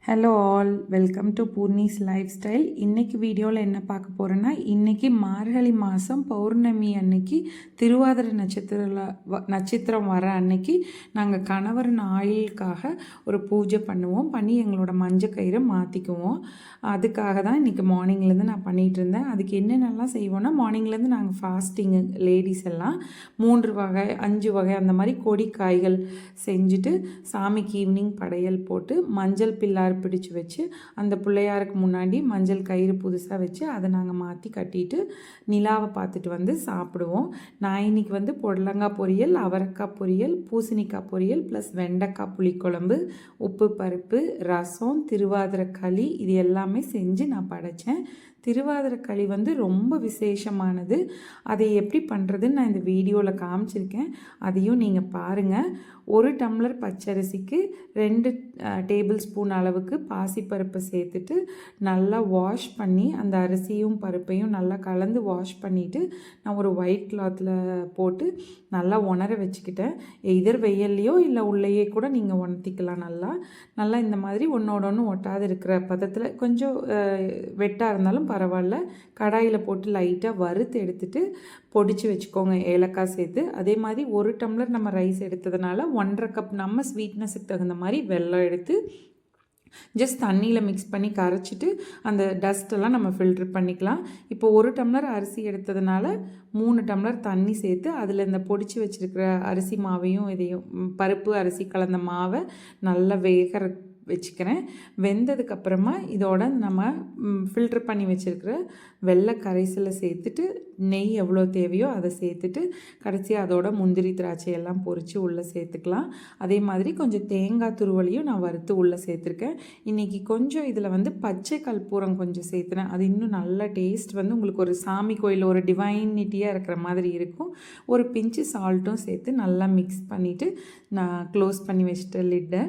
Hello all, welcome to Poorni's lifestyle. இன்றைக்கி வீடியோவில் என்ன பார்க்க போகிறேன்னா, இன்றைக்கி மார்கழி மாதம் பௌர்ணமி அன்னைக்கு திருவாதிரை நட்சத்திரம் வர அன்னைக்கு நாங்கள் கணவரின் ஆயுளுக்காக ஒரு பூஜை பண்ணுவோம். பண்ணி எங்களோட மஞ்சள் கயிறை மாற்றிக்குவோம். அதுக்காக தான் இன்றைக்கி மார்னிங்லேருந்து நான் பண்ணிகிட்டு இருந்தேன். அதுக்கு என்னென்னலாம் செய்வோன்னா, மார்னிங்லேருந்து நாங்கள் ஃபாஸ்டிங்கு லேடிஸ் எல்லாம் 3 வகை 5 வகை அந்த மாதிரி கொடி காய்கள் செஞ்சுட்டு சாமிக்கு ஈவினிங் படையல் போட்டு மஞ்சள் பிள்ளார் பிடிச்சி வச்சு அந்த பிள்ளையாருக்கு முன்னாடி மஞ்சள் கயிறு புதுசாக வச்சு அதை நாங்கள் மாற்றி கட்டிட்டு நிலாவை பார்த்துட்டு வந்து சாப்பிடுவோம். நான் இன்னைக்கு வந்து புடலங்காய் பொரியல், அவரைக்காய் பொரியல், பூசணிக்காய் பொரியல் ப்ளஸ் வெண்டைக்காய் புளிக்குழம்பு, உப்பு பருப்பு, ரசம், திருவாதிரை களி இது எல்லாமே செஞ்சு நான் படைத்தேன். திருவாதிரை களி வந்து ரொம்ப விசேஷமானது. அதை எப்படி பண்ணுறதுன்னு நான் இந்த வீடியோவில் காமிச்சிருக்கேன். அதையும் நீங்கள் பாருங்கள். 1 டம்ளர் பச்சரிசிக்கு 2 டேபிள் ஸ்பூன் அளவுக்கு பாசிப்பருப்பை சேர்த்துட்டு நல்லா வாஷ் பண்ணி அந்த அரிசியும் பருப்பையும் நல்லா கலந்து வாஷ் பண்ணிவிட்டு நான் ஒரு ஒயிட் கிளாத்தில் போட்டு நல்லா உணர வச்சுக்கிட்டேன். எதர் வெயில்லையோ இல்லை உள்ளேயே கூட நீங்கள் உணர்த்திக்கலாம். நல்லா இந்த மாதிரி ஒன்றோட ஒன்று ஒட்டாது இருக்கிற பதத்தில் கொஞ்சம் வெட்டாக இருந்தாலும் பரவாயில்ல. கடாயில் போட்டு லைட்டாக வறுத்து எடுத்துகிட்டு பொடிச்சு வச்சுக்கோங்க ஏலக்காய் சேர்த்து. அதே மாதிரி 1 டம்ளர் நம்ம ரைஸ் எடுத்ததுனால 1.5 கப் நம்ம ஸ்வீட்னஸுக்கு தகுந்த மாதிரி வெல்லம் எடுத்து ஜஸ்ட் தண்ணியில் மிக்ஸ் பண்ணி கரைச்சிட்டு அந்த டஸ்ட்டெல்லாம் நம்ம ஃபில்ட்ரு பண்ணிக்கலாம். இப்போ 1 டம்ளர் அரிசி எடுத்ததுனால 3 டம்ளர் தண்ணி சேர்த்து அதில் இந்த பொடிச்சு வச்சுருக்கிற அரிசி மாவையும் இதையும் பருப்பு அரிசி கலந்த மாவை நல்லா வேக வச்சுக்கிறேன். வெந்ததுக்கப்புறமா இதோட நம்ம ஃபில்ட்ரு பண்ணி வச்சுருக்கிற வெள்ளை கரைசலை சேர்த்துட்டு நெய் எவ்வளோ தேவையோ அதை சேர்த்துட்டு கடைசியாக அதோட முந்திரி திராட்சையெல்லாம் பொரித்து உள்ளே சேர்த்துக்கலாம். அதே மாதிரி கொஞ்சம் தேங்காய் துருவலையும் நான் வறுத்து உள்ளே சேர்த்துருக்கேன். இன்றைக்கி கொஞ்சம் இதில் வந்து பச்சை கற்பூரம் கொஞ்சம் சேர்த்துனேன். அது இன்னும் நல்ல டேஸ்ட் வந்து உங்களுக்கு ஒரு சாமி கோயில் ஒரு டிவைனிட்டியாக இருக்கிற மாதிரி இருக்கும். ஒரு பிஞ்சு சால்ட்டும் சேர்த்து நல்லா மிக்ஸ் பண்ணிவிட்டு நான் க்ளோஸ் பண்ணி வச்சுட்டேன் லிட்டை.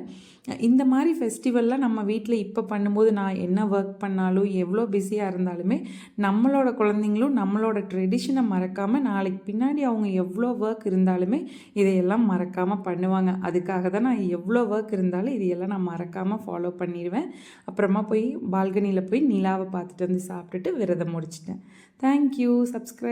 இந்த மாதிரி ஃபெஸ்டிவல்லாம் நம்ம வீட்டில் இப்போ பண்ணும்போது நான் என்ன ஒர்க் பண்ணாலும் எவ்வளோ பிஸியாக இருந்தாலுமே நம்மளோட குழந்தைங்களும் நம்மளோட ட்ரெடிஷனை மறக்காமல் நாளைக்கு பின்னாடி அவங்க எவ்வளோ ஒர்க் இருந்தாலுமே இதையெல்லாம் மறக்காமல் பண்ணுவாங்க. அதுக்காக தான் நான் எவ்வளோ ஒர்க் இருந்தாலும் இதையெல்லாம் நான் மறக்காமல் ஃபாலோ பண்ணிடுவேன். அப்புறமா போய் பால்கனியில் போய் நிலாவை பார்த்துட்டு வந்து சாப்பிட்டுட்டு விரதம் முடிச்சிட்டேன். தேங்க்யூ. சப்ஸ்கிரைப்.